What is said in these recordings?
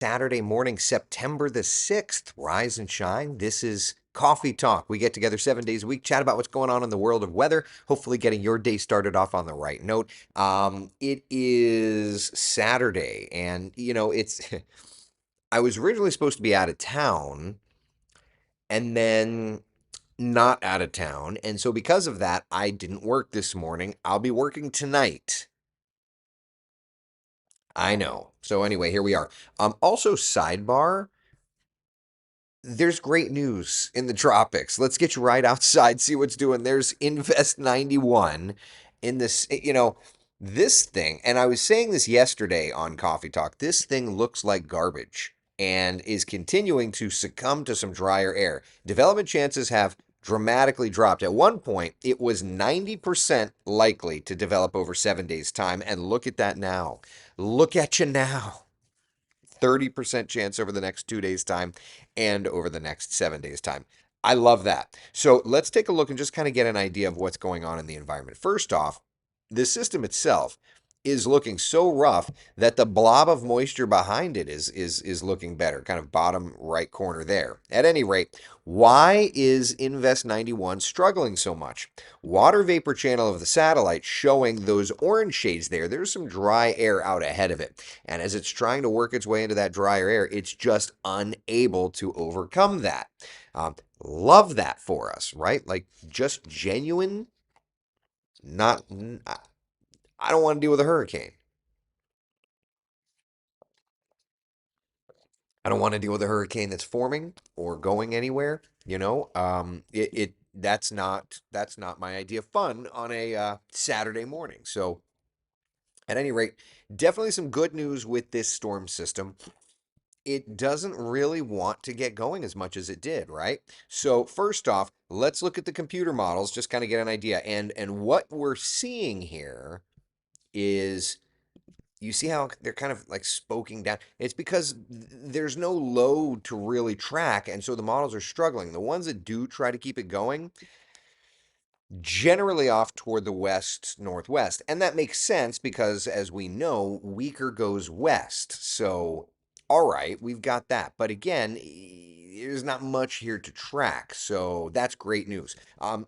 Saturday morning, September the 6th. Rise and shine. This is Coffee Talk. We get together 7 days a week, chat about what's going on in the world of weather, hopefully getting your day started off on the right note. It is Saturday, and it's I was originally supposed to be out of town and then not out of town. And so because of that, I didn't work this morning. I'll be working tonight. I know. So anyway, here we are. Also sidebar, there's great news in the tropics. Let's get you right outside, see what's doing. There's Invest 91 in this, this thing. And I was saying this yesterday on Coffee Talk. This thing looks like garbage and is continuing to succumb to some drier air. Development chances have dramatically dropped. At one point, it was 90% likely to develop over 7 days' time. And look at that now. Look at you now. 30% chance over the next 2 days' time and over the next 7 days' time. I love that. So let's take a look and just kind of get an idea of what's going on in the environment. First off, the system itself is looking so rough that the blob of moisture behind it is looking better, kind of bottom right corner there. At any rate, why is Invest 91 struggling so much? Water vapor channel of the satellite showing those orange shades there. There's some dry air out ahead of it. And as it's trying to work its way into that drier air, it's just unable to overcome that. Love that for us, right? Like just genuine, not, I don't want to deal with a hurricane. I don't want to deal with a hurricane that's forming or going anywhere. That's not my idea of fun on a Saturday morning. So at any rate, definitely some good news with this storm system. It doesn't really want to get going as much as it did, right? So first off, let's look at the computer models, just kind of get an idea. And what we're seeing here is you see how they're kind of like spoking down. It's because there's no load to really track, and so the models are struggling. The ones that do try to keep it going generally off toward the west northwest. And that makes sense because, as we know, weaker goes west. So, all right, we've got that. But again, there's not much here to track. So that's great news.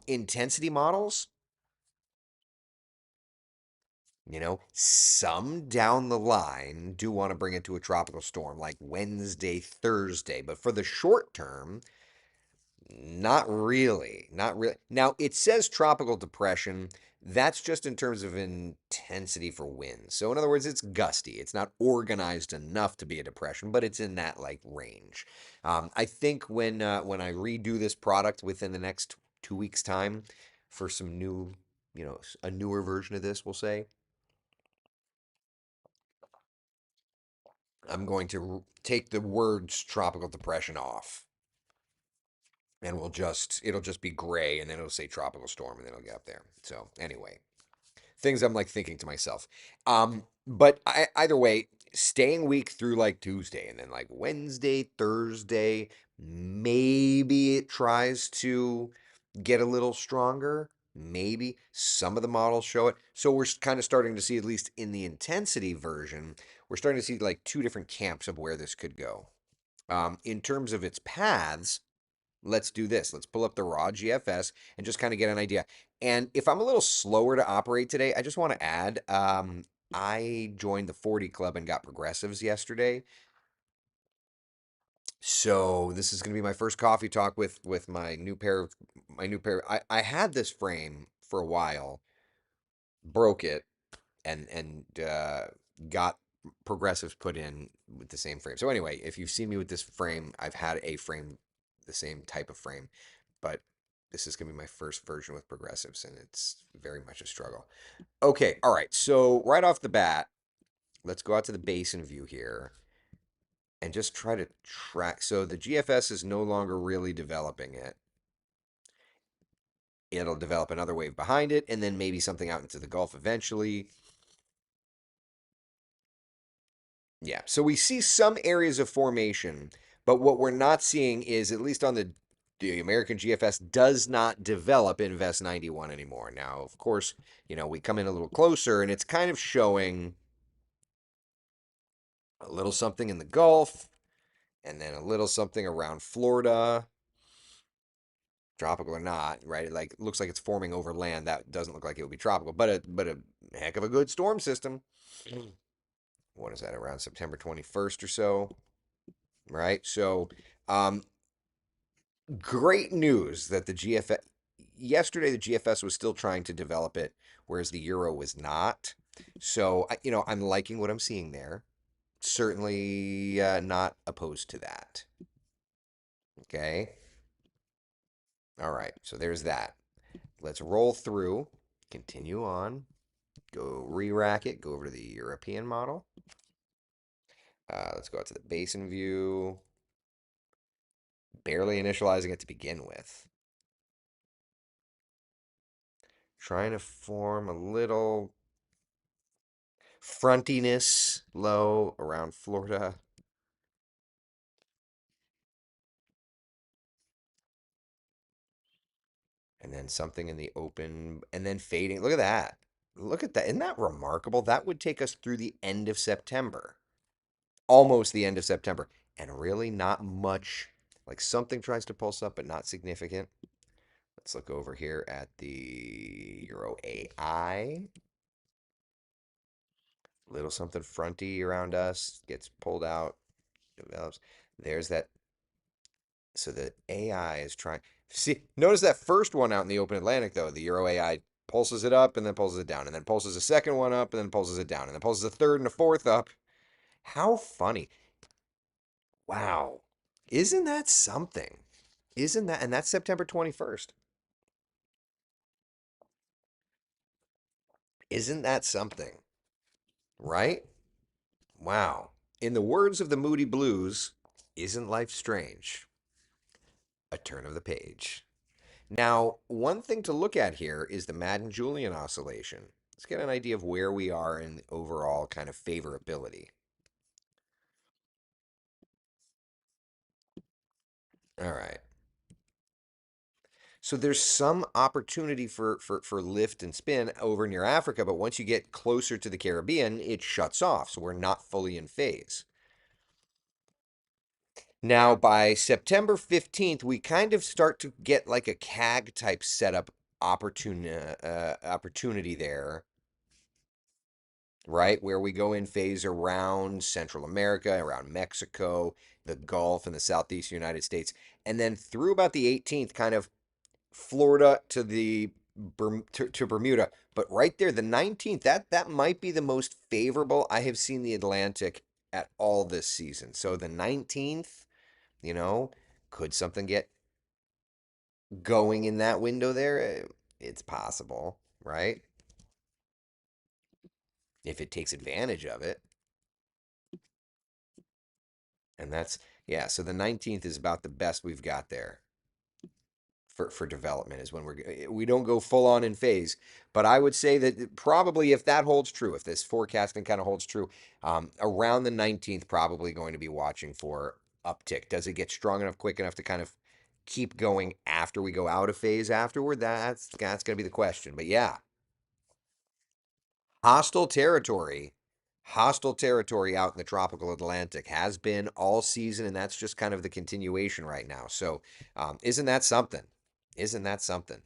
Intensity models, some down the line do want to bring it to a tropical storm like Wednesday, Thursday. But for the short term, not really. Not really. Now, it says tropical depression. That's just in terms of intensity for winds. So, in other words, it's gusty. It's not organized enough to be a depression, but it's in that like range. I think when I redo this product within the next 2 weeks' time for some new, a newer version of this, we'll say, I'm going to take the words tropical depression off and it'll just be gray and then it'll say tropical storm and then it'll get up there. So anyway, things I'm like thinking to myself. But either way, staying weak through like Tuesday and then like Wednesday, Thursday, maybe it tries to get a little stronger. Maybe some of the models show it. So we're kind of starting to see, at least in the intensity version, we're starting to see like two different camps of where this could go. In terms of its paths, let's do this. Let's pull up the raw GFS and just kind of get an idea. And if I'm a little slower to operate today, I just want to add, I joined the 40 club and got progressives yesterday. So this is going to be my first coffee talk with my new pair. I had this frame for a while, broke it, and got progressives put in with the same frame. So anyway, if you've seen me with this frame, I've had a frame, the same type of frame, but this is going to be my first version with progressives, and it's very much a struggle. Okay, all right. So right off the bat, let's go out to the basin view here and just try to track. So the GFS is no longer really developing it. It'll develop another wave behind it, and then maybe something out into the Gulf eventually. Yeah, so we see some areas of formation, but what we're not seeing is, at least on the American GFS, does not develop Invest 91 anymore. Now, of course, we come in a little closer and it's kind of showing a little something in the Gulf, and then a little something around Florida, tropical or not, right? It like looks like it's forming over land. That doesn't look like it would be tropical, but a heck of a good storm system. What is that, around September 21st or so, right? So, um, great news that the GFS yesterday the GFS was still trying to develop it, whereas the Euro was not. So, I'm liking what I'm seeing there. Certainly not opposed to that. Okay. All right. So there's that. Let's roll through. Continue on. Go re-rack it. Go over to the European model. Let's go out to the basin view. Barely initializing it to begin with. Trying to form a little frontiness low around Florida. And then something in the open. And then fading. Look at that. Look at that. Isn't that remarkable? That would take us through the end of September. Almost the end of September. And really not much. Like something tries to pulse up, but not significant. Let's look over here at the Euro AI. Little something fronty around us gets pulled out, develops. There's that. So the AI is trying. See, notice that first one out in the open Atlantic, though. The Euro AI pulses it up and then pulses it down, and then pulses a second one up and then pulses it down, and then pulses a third and a fourth up. How funny. Wow. Isn't that something? Isn't that? And that's September 21st. Isn't that something? Right? Wow. In the words of the Moody Blues, isn't life strange? A turn of the page. Now, one thing to look at here is the Madden-Julian oscillation. Let's get an idea of where we are in the overall kind of favorability. All right. So there's some opportunity for lift and spin over near Africa, but once you get closer to the Caribbean, it shuts off. So we're not fully in phase. Now, by September 15th, we kind of start to get like a CAG type setup opportunity there, right? Where we go in phase around Central America, around Mexico, the Gulf, and the Southeast United States. And then through about the 18th, kind of Florida to the to Bermuda. But right there, the 19th, that might be the most favorable I have seen the Atlantic at all this season. So the 19th, you know, could something get going in that window there? It's possible, right? If it takes advantage of it. And that's, yeah, so the 19th is about the best we've got there for development is when we don't go full on in phase. But I would say that probably if that holds true, if this forecasting kind of holds true, around the 19th, probably going to be watching for uptick. Does it get strong enough, quick enough to kind of keep going after we go out of phase afterward? That's going to be the question. But yeah, hostile territory, hostile territory out in the tropical Atlantic has been all season, and that's just kind of the continuation right now. So, isn't that something? Isn't that something?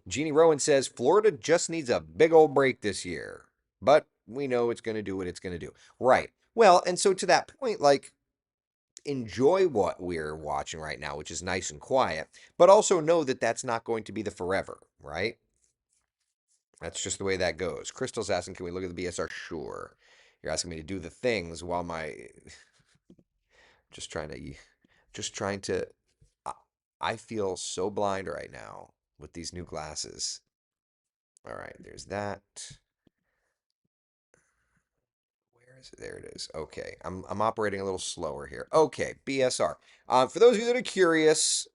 Jeannie Rowan says Florida just needs a big old break this year, but we know it's going to do what it's going to do. Right. Well, and so to that point, like, enjoy what we're watching right now, which is nice and quiet, but also know that that's not going to be the forever, right? That's just the way that goes. Crystal's asking, can we look at the BSR? Sure. You're asking me to do the things while my just trying to just trying to I I feel so blind right now with these new glasses. All right, there's that. Where is it? There it is. Okay. I'm operating a little slower here. Okay, BSR. For those of you that are curious,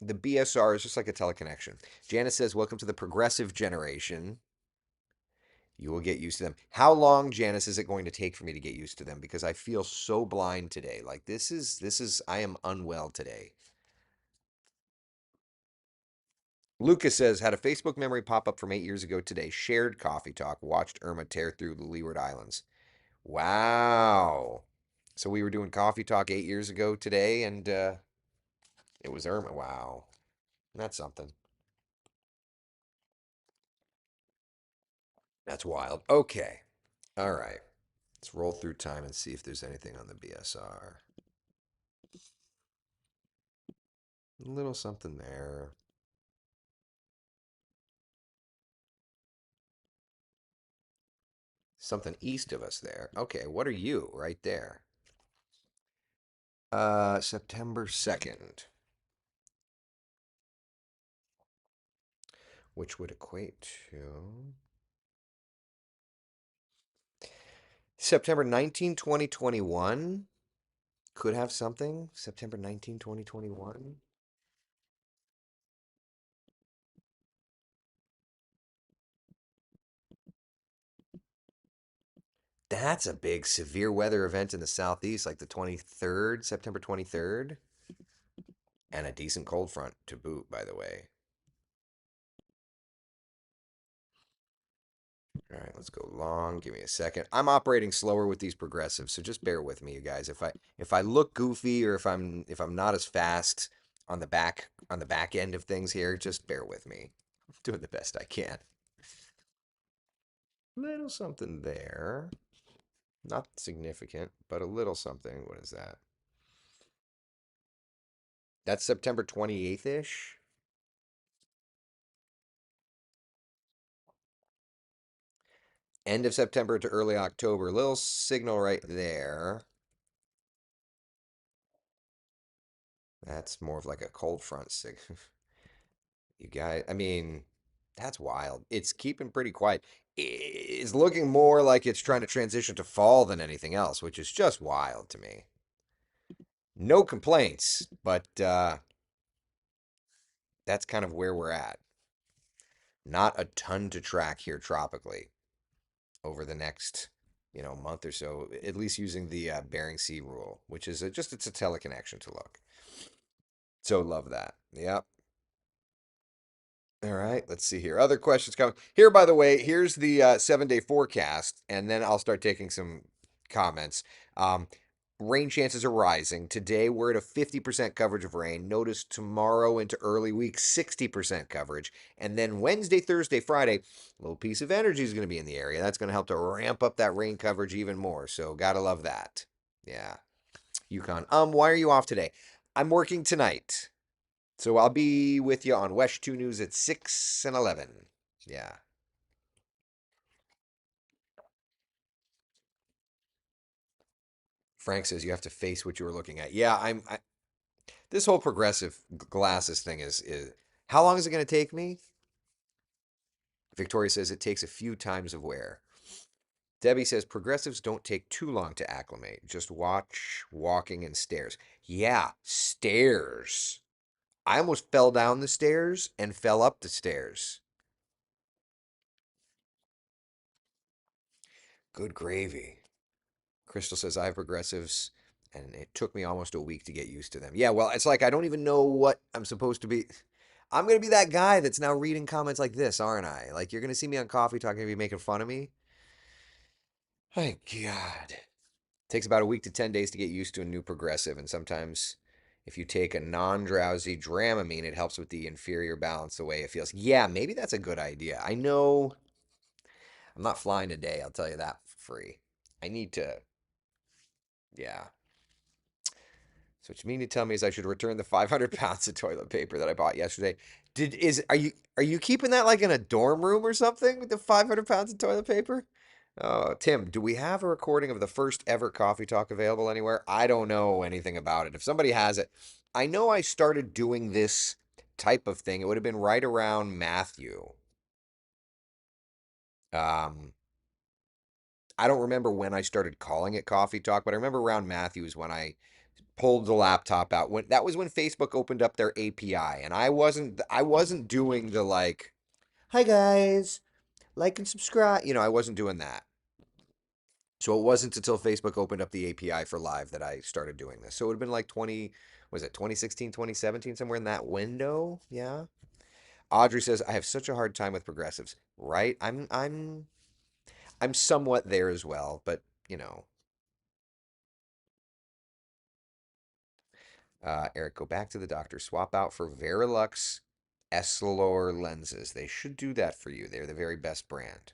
the BSR is just like a teleconnection. Janice says, welcome to the progressive generation. You will get used to them. How long, Janice, is it going to take for me to get used to them? Because I feel so blind today. Like this is I am unwell today. Lucas says, had a Facebook memory pop up from 8 years ago today. Shared coffee talk. Watched Irma tear through the Leeward Islands. Wow. So we were doing coffee talk 8 years ago today, and it was Irma. Wow, that's something. That's wild. Okay. All right. Let's roll through time and see if there's anything on the BSR. A little something there. Something east of us there. Okay, what are you right there? September 2nd, which would equate to September 19, 2021. Could have something. September 19, 2021. That's a big severe weather event in the southeast, like the 23rd, September 23rd, and a decent cold front to boot, by the way. All right, let's go long. Give me a second. I'm operating slower with these progressives, so just bear with me, you guys. If I look goofy or if I'm not as fast on the back end of things here, just bear with me. I'm doing the best I can. Little something there. Not significant, but a little something. What is that? That's September 28th-ish. End of September to early October. Little signal right there. That's more of like a cold front signal. You guys, I mean, that's wild. It's keeping pretty quiet. It's looking more like it's trying to transition to fall than anything else, which is just wild to me. No complaints, but that's kind of where we're at. Not a ton to track here tropically over the next, month or so, at least using the Bering Sea rule, which is just it's a teleconnection to look. So love that. Yep. All right, let's see here. Other questions coming. Here, by the way, here's the 7-day forecast, and then I'll start taking some comments. Um, Rain chances are rising. Today, we're at a 50% coverage of rain. Notice tomorrow into early week, 60% coverage. And then Wednesday, Thursday, Friday, a little piece of energy is going to be in the area. That's going to help to ramp up that rain coverage even more. So, gotta love that. Yeah. Yukon. Why are you off today? I'm working tonight. So I'll be with you on Wesh 2 News at 6 and 11. Yeah. Frank says you have to face what you were looking at. Yeah, this whole progressive glasses thing is how long is it going to take me? Victoria says it takes a few times of wear. Debbie says progressives don't take too long to acclimate. Just watch walking and stairs. Yeah, stairs. I almost fell down the stairs and fell up the stairs. Good gravy. Crystal says I have progressives, and it took me almost a week to get used to them. Yeah, well, it's like I don't even know what I'm supposed to be. I'm gonna be that guy that's now reading comments like this, aren't I? Like you're gonna see me on Coffee Talk and be making fun of me. My God, takes about a week to 10 days to get used to a new progressive, and sometimes if you take a non-drowsy Dramamine, it helps with the inferior balance the way it feels. Yeah, maybe that's a good idea. I know I'm not flying today. I'll tell you that for free. I need to. Yeah. So what you mean to tell me is I should return the 500 pounds of toilet paper that I bought yesterday. Are you keeping that like in a dorm room or something with the 500 pounds of toilet paper? Oh, Tim, do we have a recording of the first ever coffee talk available anywhere? I don't know anything about it. If somebody has it, I know I started doing this type of thing. It would have been right around Matthew. Um, I don't remember when I started calling it coffee talk, but I remember around Matthew's when I pulled the laptop out. When that was when Facebook opened up their API, and I wasn't doing the like, hi guys, like and subscribe. I wasn't doing that. So it wasn't until Facebook opened up the API for live that I started doing this. So it would have been like 20, was it 2016, 2017, somewhere in that window? Yeah. Audrey says I have such a hard time with progressives. Right? I'm somewhat there as well, but you know. Eric, go back to the doctor. Swap out for Verilux Essilor lenses. They should do that for you. They're the very best brand.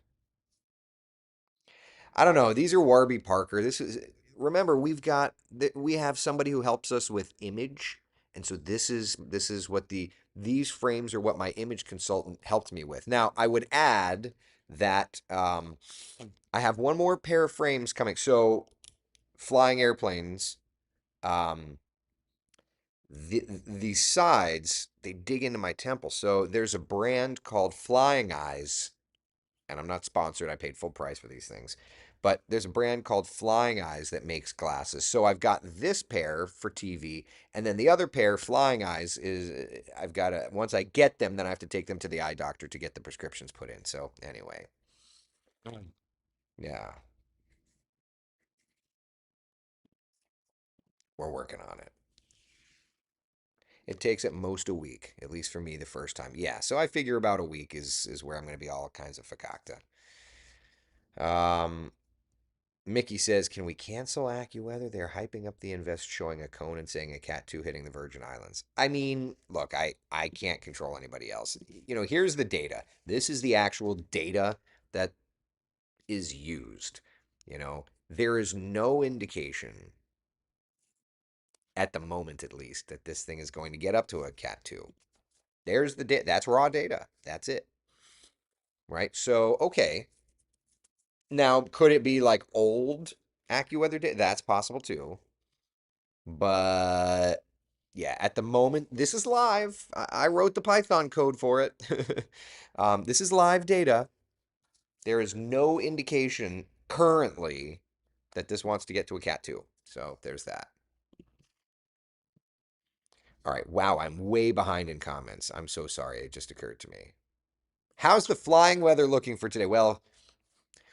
I don't know. These are Warby Parker. This is remember we have somebody who helps us with image, and so this is what these frames are what my image consultant helped me with. Now I would add that I have one more pair of frames coming. So flying airplanes, um, the sides they dig into my temple. So there's a brand called Flying Eyes, and I'm not sponsored. I paid full price for these things. But there's a brand called Flying Eyes that makes glasses. So I've got this pair for TV, and then the other pair, Flying Eyes, is I've got to once I get them, then I have to take them to the eye doctor to get the prescriptions put in. So anyway, yeah, we're working on it. It takes at most a week, at least for me the first time. Yeah, so I figure about a week is where I'm going to be all kinds of fakakta. Um, Mickey says, "Can we cancel AccuWeather? They're hyping up the invest, showing a cone and saying a Cat 2 hitting the Virgin Islands." I mean, look, I can't control anybody else. Here's the data. This is the actual data that is used. There is no indication at the moment, at least, that this thing is going to get up to a Cat 2. There's the data. That's raw data. That's it. Right? So, okay. Now, could it be like old AccuWeather data? That's possible too. But yeah, at the moment, this is live. I wrote the Python code for it. This is live data. There is no indication currently that this wants to get to a Cat 2. So there's that. All right. Wow, I'm way behind in comments. I'm so sorry. It just occurred to me. How's the flying weather looking for today? Well,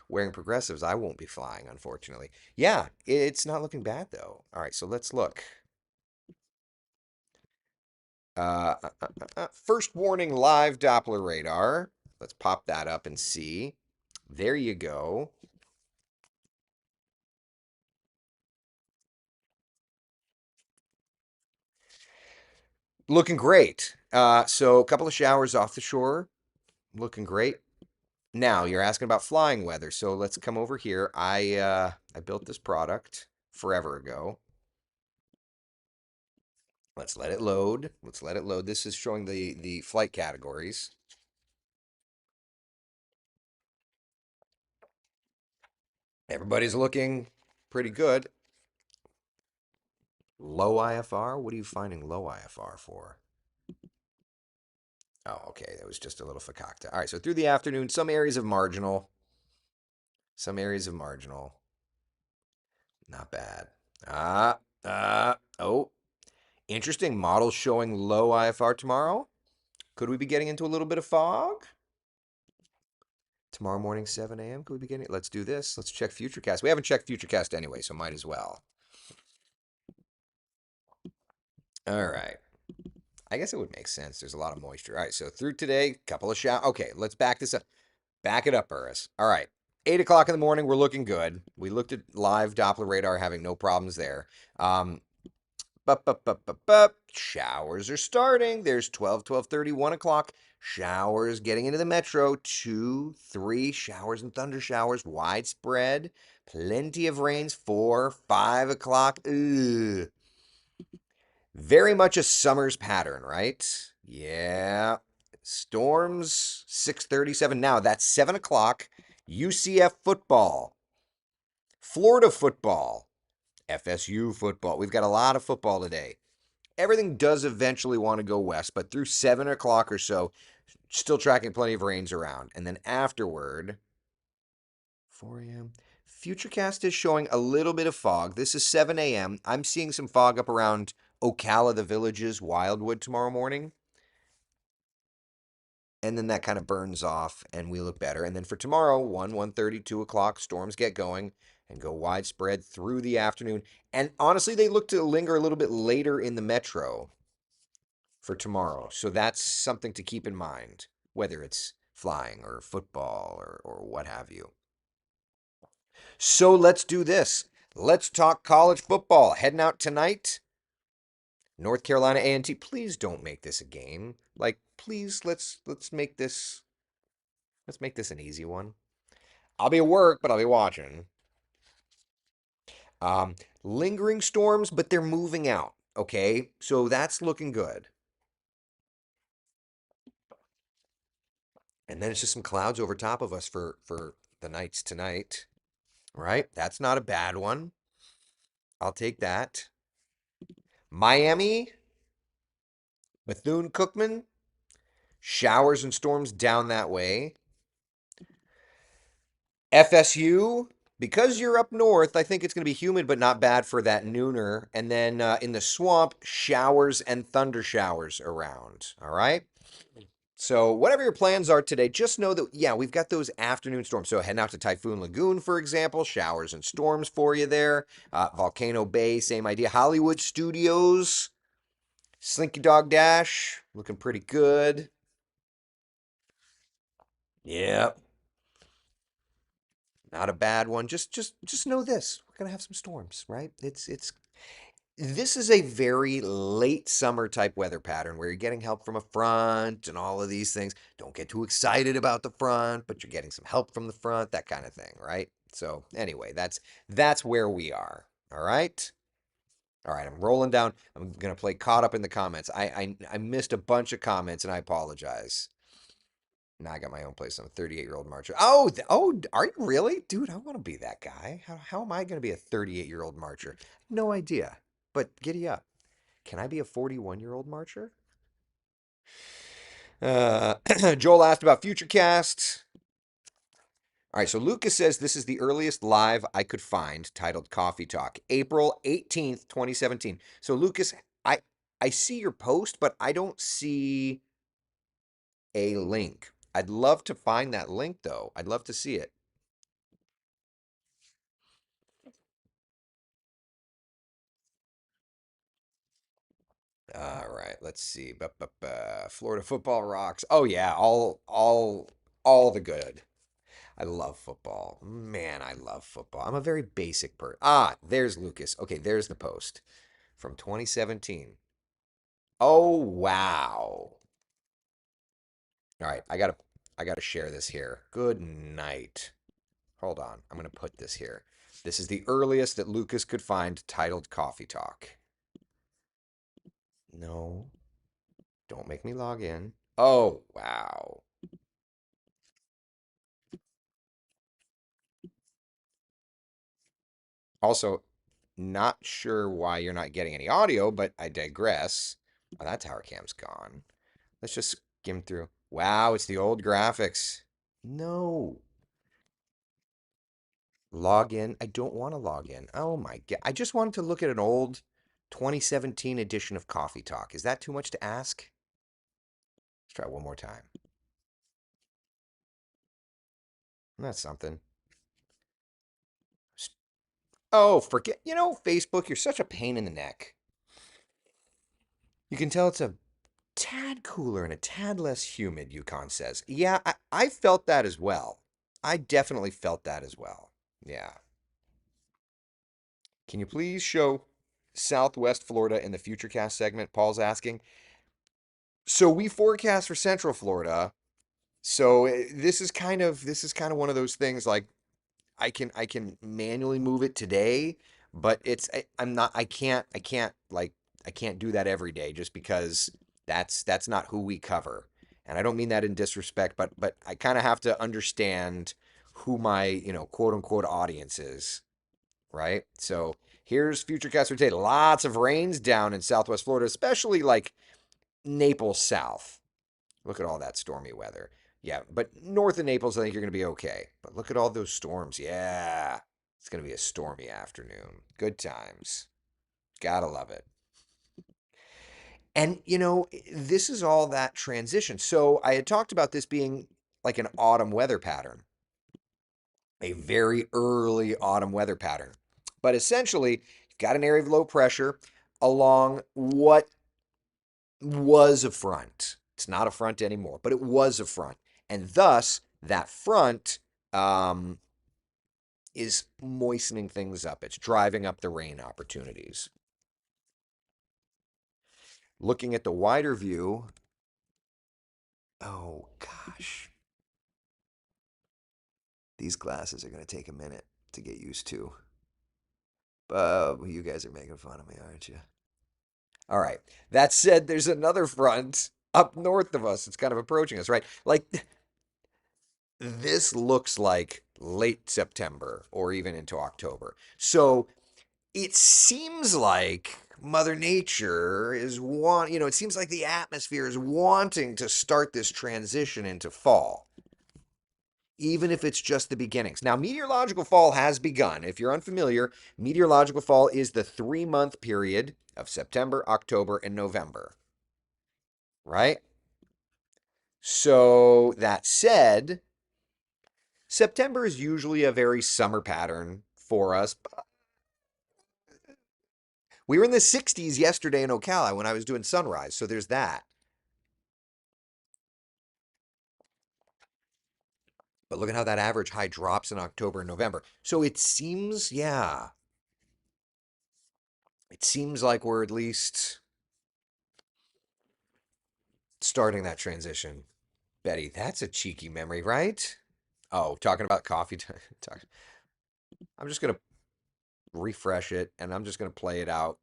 wearing progressives, I won't be flying, unfortunately. Yeah, it's not looking bad though. All right, so let's look. First warning live Doppler radar. Let's pop that up and see. There you go. Looking great. So a couple of showers off the shore. Looking great. Now you're asking about flying weather. So let's come over here. I built this product forever ago. Let's let it load. Let's let it load. This is showing the flight categories. Everybody's looking pretty good. Low IFR? What are you finding low IFR for? Oh, okay. That was just a little fakakta. All right. So through the afternoon, some areas of marginal. Some areas of marginal. Not bad. Oh. Interesting. Models showing low IFR tomorrow. Could we be getting into a little bit of fog? Tomorrow morning, 7 a.m. Could we be getting it? Let's do this. Let's check futurecast. We haven't checked futurecast anyway, so might as well. All right. I guess it would make sense. There's a lot of moisture. All right. So through today, couple of showers. Okay. Let's back this up. Back it up, Burris. All right. 8 o'clock in the morning, we're looking good. We looked at live Doppler radar, having no problems there. Showers are starting. There's 12, 12:30, 1 o'clock. Showers getting into the metro. 2, 3 showers and thunder showers. Widespread. Plenty of rains. 4, 5 o'clock. Ugh. Very much a summer's pattern, right? Yeah. Storms, 6:37 now. That's 7 o'clock. UCF football. Florida football. FSU football. We've got a lot of football today. Everything does eventually want to go west, but through 7 o'clock or so, still tracking plenty of rains around. And then afterward, 4 a.m. Futurecast is showing a little bit of fog. This is 7 a.m. I'm seeing some fog up around Ocala, the Villages, Wildwood tomorrow morning. And then that kind of burns off and we look better. And then for tomorrow, 1:30, 2 o'clock, storms get going and go widespread through the afternoon. And honestly, they look to linger a little bit later in the metro for tomorrow. So that's something to keep in mind, whether it's flying or football or what have you. So let's do this. Let's talk college football. Heading out tonight, North Carolina A&T. Please don't make this a game. Like, please, let's make this an easy one. I'll be at work, but I'll be watching. Um, Lingering storms, but they're moving out. Okay, so that's looking good. And then it's just some clouds over top of us for the nights tonight. Right? That's not a bad one. I'll take that. Miami, Bethune Cookman, showers and storms down that way. FSU, because you're up north, I think it's going to be humid, but not bad for that nooner. And then in the swamp, showers and thunder showers around. All right. So, whatever your plans are today, just know that, yeah, we've got those afternoon storms. So, heading out to Typhoon Lagoon, for example, showers and storms for you there. Volcano Bay, same idea. Hollywood Studios, Slinky Dog Dash, looking pretty good. Yep, not a bad one. Just know this: we're gonna have some storms, right? It's this is a very late summer type weather pattern where you're getting help from a front and all of these things. Don't get too excited about the front, but you're getting some help from the front, that kind of thing, right? So anyway, that's where we are. All right. All right, I'm rolling down. I'm gonna play caught up in the comments. I missed a bunch of comments and I apologize. Now I got my own place. I'm a 38-year-old marcher. Oh, are you really? Dude, I want to be that guy. How am I going to be a 38-year-old marcher? No idea. But giddy up. Can I be a 41-year-old marcher? Uh, Joel asked about futurecast. All right, so Lucas says this is the earliest live I could find titled Coffee Talk, April 18th, 2017. So Lucas, I see your post, but I don't see a link. I'd love to find that link though. I'd love to see it. All right, let's see. Florida football rocks. Oh yeah, all the good. I love football. Man, I love football. I'm a very basic person. Ah, there's Lucas. Okay, there's the post from 2017. Oh wow. All right, I gotta share this here. Good night. Hold on. I'm gonna put this here. This is the earliest that Lucas could find titled Coffee Talk. No, don't make me log in. Oh wow. Also, not sure why you're not getting any audio, but I digress. Oh, that tower cam's gone. Let's just skim through. Wow, it's the old graphics. No. Log in. I don't want to log in. Oh my God. I just wanted to look at an old 2017 edition of Coffee Talk. Is that too much to ask? Let's try one more time. That's something. Oh, forget. Facebook, you're such a pain in the neck. You can tell it's a tad cooler and a tad less humid, Yukon says. Yeah, I felt that as well. I definitely felt that as well. Yeah. Can you please show Southwest Florida in the Futurecast segment? Paul's asking. So we forecast for Central Florida. So this is kind of one of those things like I can manually move it today, but I'm not I can't do that every day just because that's not who we cover. And I don't mean that in disrespect, but I kind of have to understand who my, quote unquote audience is, right? So here's Futurecast for today. Lots of rains down in Southwest Florida, especially like Naples South. Look at all that stormy weather. Yeah, but north of Naples, I think you're going to be okay. But look at all those storms. Yeah, it's going to be a stormy afternoon. Good times. Gotta love it. And, this is all that transition. So I had talked about this being like an autumn weather pattern, a very early autumn weather pattern. But essentially, you've got an area of low pressure along what was a front. It's not a front anymore, but it was a front. And thus, that front is moistening things up. It's driving up the rain opportunities. Looking at the wider view, oh gosh, these glasses are going to take a minute to get used to. You guys are making fun of me, aren't you? All right. That said, there's another front up north of us. It's kind of approaching us, right? Like this looks like late September or even into October. So it seems like Mother Nature it seems like the atmosphere is wanting to start this transition into fall, even if it's just the beginnings. Now, meteorological fall has begun. If you're unfamiliar, meteorological fall is the 3 month period of September, October, and November, right? So, that said, September is usually a very summer pattern for us. We were in the 60s yesterday in Ocala when I was doing sunrise, so there's that. But look at how that average high drops in October and November. So it seems, yeah, it seems like we're at least starting that transition. Betty, that's a cheeky memory, right? Oh, talking about coffee. I'm just going to refresh it and I'm just going to play it out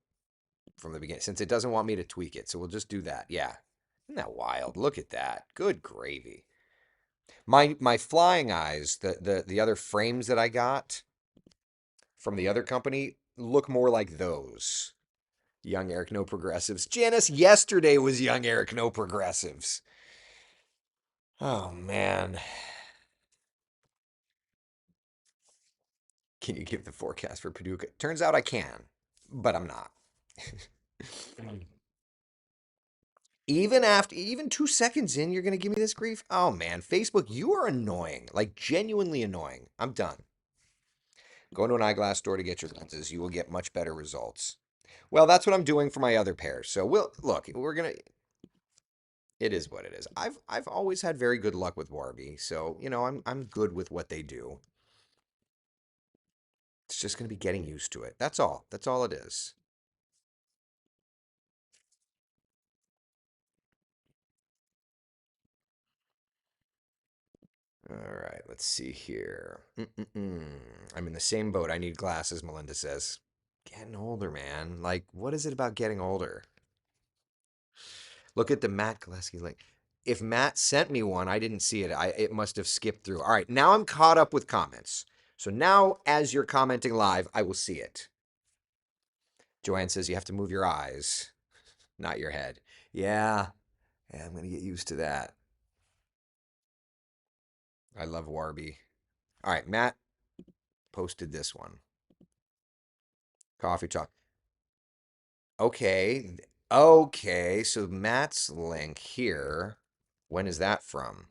from the beginning since it doesn't want me to tweak it. So we'll just do that. Yeah. Isn't that wild? Look at that. Good gravy. My flying eyes, the other frames that I got from the other company look more like those. Young Eric, no progressives. Janice, yesterday was young Eric, no progressives. Oh man. Can you give the forecast for Paducah? Turns out I can, but I'm not. Even 2 seconds in, you're gonna give me this grief? Oh man, Facebook, you are annoying. Like genuinely annoying. I'm done. Go to an eyeglass store to get your lenses. You will get much better results. Well, that's what I'm doing for my other pair. So we'll look, we're gonna it is what it is. I've always had very good luck with Warby, so I'm good with what they do. It's just gonna be getting used to it. That's all. That's all it is. All right, let's see here. I'm in the same boat. I need glasses, Melinda says. Getting older, man. Like, what is it about getting older? Look at the Matt Gillespie link. If Matt sent me one, I didn't see it. It must have skipped through. All right, now I'm caught up with comments. So now, as you're commenting live, I will see it. Joanne says you have to move your eyes, not your head. Yeah, I'm gonna get used to that. I love Warby. All right, Matt posted this one. Coffee talk. Okay. Okay. So Matt's link here. When is that from?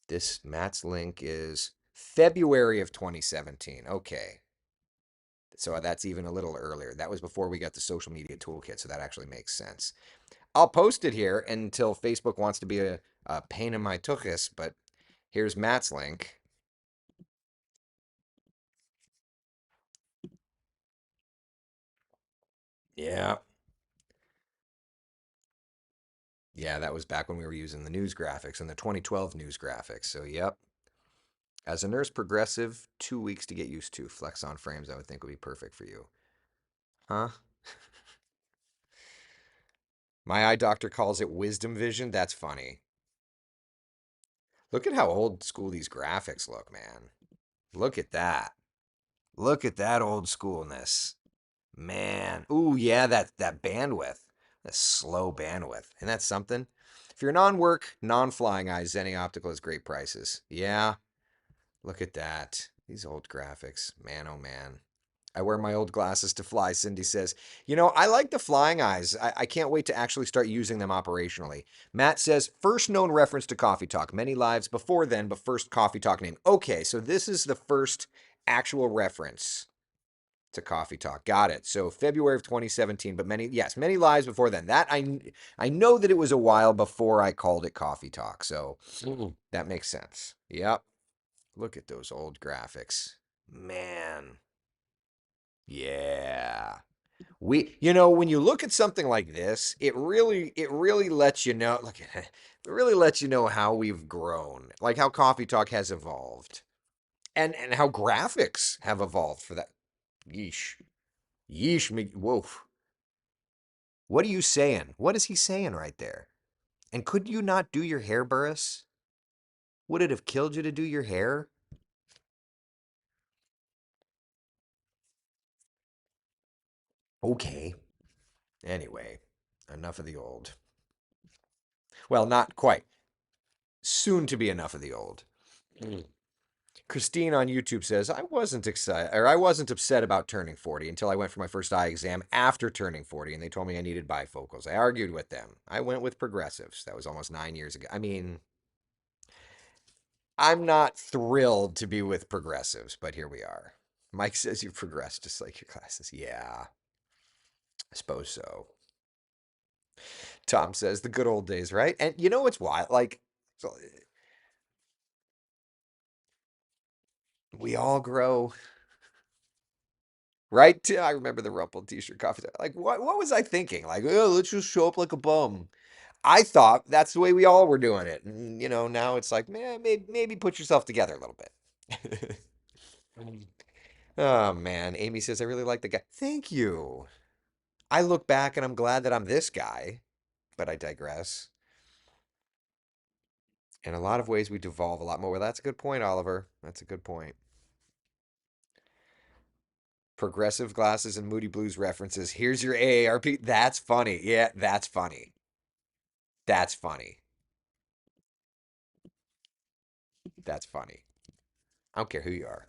This Matt's link is February of 2017. Okay. So that's even a little earlier. That was before we got the social media toolkit, so that actually makes sense. I'll post it here until Facebook wants to be a pain in my tuchus, but here's Matt's link. Yeah. Yeah, that was back when we were using the news graphics and the 2012 news graphics. So, yep. As a nurse progressive, 2 weeks to get used to. Flex on frames, I would think would be perfect for you. Huh? My eye doctor calls it wisdom vision. That's funny. Look at how old school these graphics look, man. Look at that. Look at that old schoolness. Man. Ooh, yeah, that bandwidth. That slow bandwidth. And that's something. If you're non-work, non-flying eyes, Zenny Optical has great prices. Yeah, look at that. These old graphics. Man, oh man. I wear my old glasses to fly, Cindy says. I like the flying eyes. I can't wait to actually start using them operationally. Matt says, first known reference to Coffee Talk. Many lives before then, but first Coffee Talk name. Okay, so this is the first actual reference. to Coffee Talk. Got it. So February of 2017, but many lives before then. I know that it was a while before I called it Coffee Talk. So that makes sense. Yep. Look at those old graphics. Man. Yeah. When you look at something like this, it really lets you know, look, it really lets you know how we've grown, like how Coffee Talk has evolved, and how graphics have evolved for that. Yeesh, yeesh, whoa. What are you saying? What is he saying right there? And could you not do your hair, Burris? Would it have killed you to do your hair? Okay. Anyway, enough of the old. Well, not quite. Soon to be enough of the old. Christine on YouTube says, I wasn't excited or I wasn't upset about turning 40 until I went for my first eye exam after turning 40 and they told me I needed bifocals. I argued with them. I went with progressives. That was almost 9 years ago. I mean, I'm not thrilled to be with progressives, but here we are. Mike says you've progressed just like your classes. Yeah, I suppose so. Tom says the good old days, right? And you know what's wild? Like, so we all grow. Right? I remember the Rumpled t-shirt coffee. Like, what was I thinking? Like, oh, let's just show up like a bum. I thought that's the way we all were doing it. And, now it's like, man, maybe put yourself together a little bit. Oh, man. Amy says, I really like the guy. Thank you. I look back and I'm glad that I'm this guy, but I digress. In a lot of ways, we devolve a lot more. Well, that's a good point, Oliver. That's a good point. Progressive glasses and Moody Blues references. Here's your AARP. That's funny. Yeah, that's funny. That's funny. That's funny. I don't care who you are.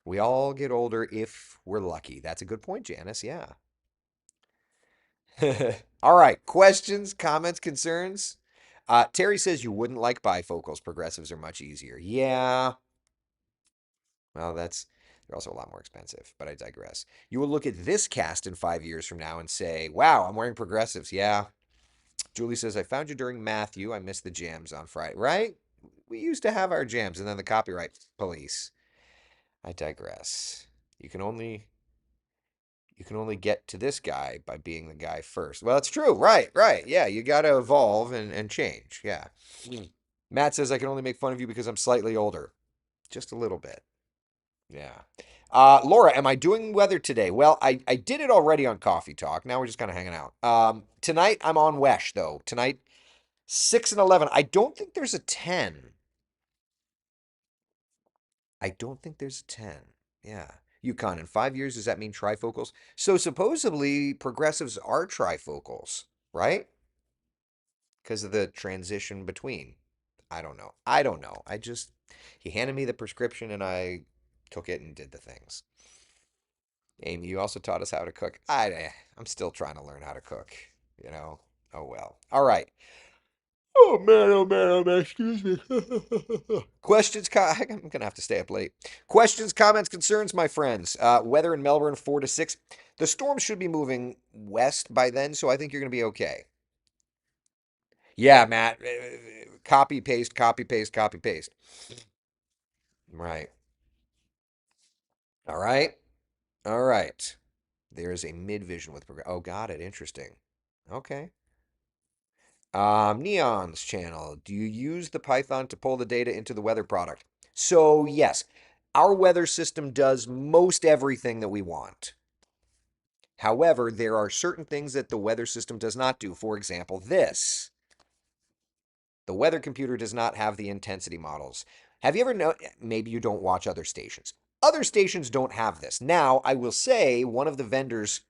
We all get older if we're lucky. That's a good point, Janice. Yeah. All right. Questions, comments, concerns? Terry says you wouldn't like bifocals. Progressives are much easier. Yeah. Well, they're also a lot more expensive, but I digress. You will look at this cast in 5 years from now and say, wow, I'm wearing progressives. Yeah. Julie says, I found you during Matthew. I missed the jams on Friday. Right? We used to have our jams and then the copyright police. I digress. You can only you can only get to this guy by being the guy first. Well, it's true. Right, right. Yeah, you got to evolve and change. Yeah. Matt says I can only make fun of you because I'm slightly older. Just a little bit. Yeah. Laura, am I doing weather today? Well, I did it already on Coffee Talk. Now we're just kind of hanging out. Tonight I'm on Wesh though. Tonight 6 and 11. I don't think there's a 10. I don't think there's a 10. Yeah. Yukon, in 5 years, does that mean trifocals? So supposedly progressives are trifocals, right? Because of the transition between. I don't know. I don't know. He handed me the prescription and I took it and did the things. Amy, you also taught us how to cook. I'm still trying to learn how to cook, you know? Oh well. All right. Oh man, excuse me. I'm gonna have to stay up late. Questions, comments, concerns, my friends. Weather in Melbourne 4 to 6. The storm should be moving west by then, so I think you're gonna be okay. Yeah, Matt. Copy paste, copy paste, copy paste. Right. All right. All right. There is a mid vision with progress. Oh, got it. Interesting. Okay. Neon's channel. Do you use the Python to pull the data into the weather product? So, yes, our weather system does most everything that we want. However, there are certain things that the weather system does not do. For example, this. The weather computer does not have the intensity models. Have you ever know? Maybe you don't watch other stations. Other stations don't have this. Now, I will say one of the vendors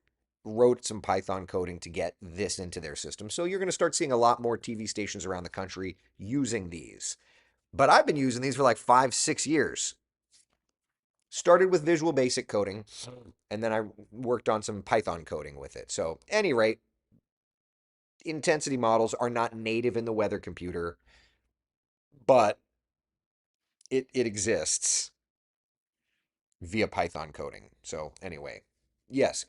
wrote some Python coding to get this into their system. So you're going to start seeing a lot more TV stations around the country using these. But I've been using these for like 5, 6 years. Started with Visual Basic coding, and then I worked on some Python coding with it. So, any rate, intensity models are not native in the weather computer, but it exists. via Python coding. So anyway, yes,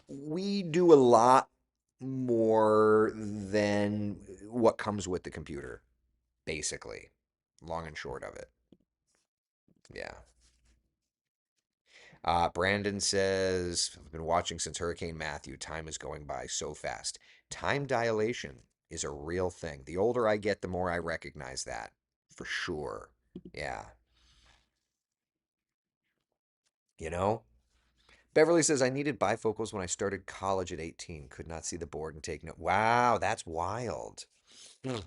we do a lot more than what comes with the computer, basically. Long and short of it. Yeah. Brandon says, I've been watching since Hurricane Matthew. Time is going by so fast. Time dilation is a real thing. The older I get, the more I recognize that. For sure. Yeah. You know? Beverly says, I needed bifocals when I started college at 18. Could not see the board and take note. Wow, that's wild. Hmm.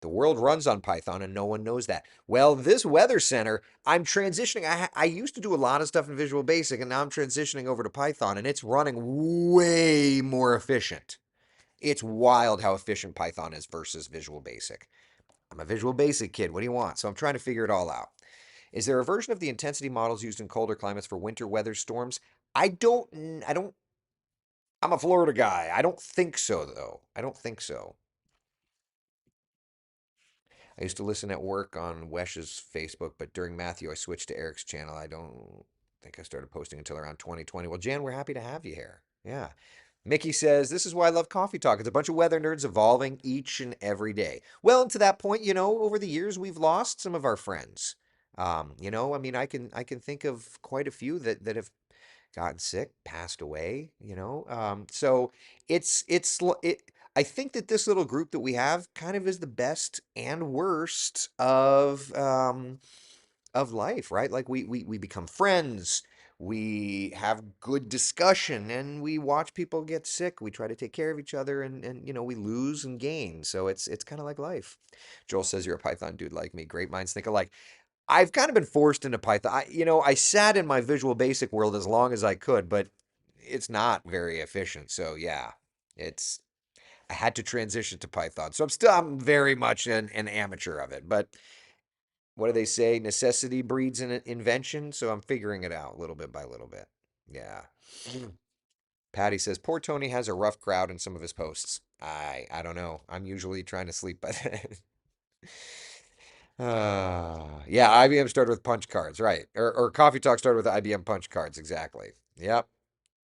The world runs on Python and no one knows that. Well, this weather center, I'm transitioning. I used to do a lot of stuff in Visual Basic and now I'm transitioning over to Python and it's running way more efficient. It's wild how efficient Python is versus Visual Basic. I'm a Visual Basic kid. What do you want? So I'm trying to figure it all out. Is there a version of the intensity models used in colder climates for winter weather storms? I don't, I'm a Florida guy. I don't think so, though. I don't think so. I used to listen at work on Wesh's Facebook, but during Matthew, I switched to Eric's channel. I don't think I started posting until around 2020. Well, Jan, we're happy to have you here. Yeah. Mickey says, This is why I love Coffee Talk. It's a bunch of weather nerds evolving each and every day. Well, and to that point, over the years, we've lost some of our friends. I mean, I can think of quite a few that have gotten sick, passed away, so it I think that this little group that we have kind of is the best and worst of life, right? Like we become friends, we have good discussion, and we watch people get sick. We try to take care of each other, and we lose and gain. So it's kind of like life. Joel says you're a Python dude like me. Great minds think alike. I've kind of been forced into Python. I sat in my Visual Basic world as long as I could, but it's not very efficient. So yeah, it's I had to transition to Python. So I'm very much an amateur of it. But what do they say? Necessity breeds an invention. So I'm figuring it out little bit by little bit. Yeah. Patty says poor Tony has a rough crowd in some of his posts. I don't know. I'm usually trying to sleep by then. Yeah, IBM started with punch cards, right? Or Coffee Talk started with IBM punch cards, exactly. Yep,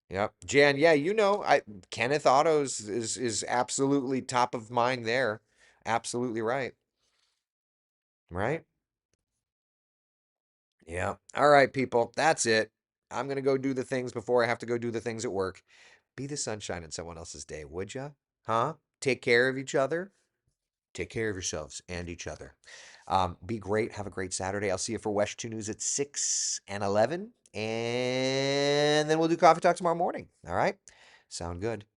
yep. Jan, yeah, I Kenneth Otto's is absolutely top of mind there. Absolutely right. Right? Yeah. All right, people. That's it. I'm gonna go do the things before I have to go do the things at work. Be the sunshine in someone else's day, would ya? Huh? Take care of each other. Take care of yourselves and each other. Be great. Have a great Saturday. I'll see you for West 2 News at 6 and 11. And then we'll do Coffee Talk tomorrow morning. All right? Sound good.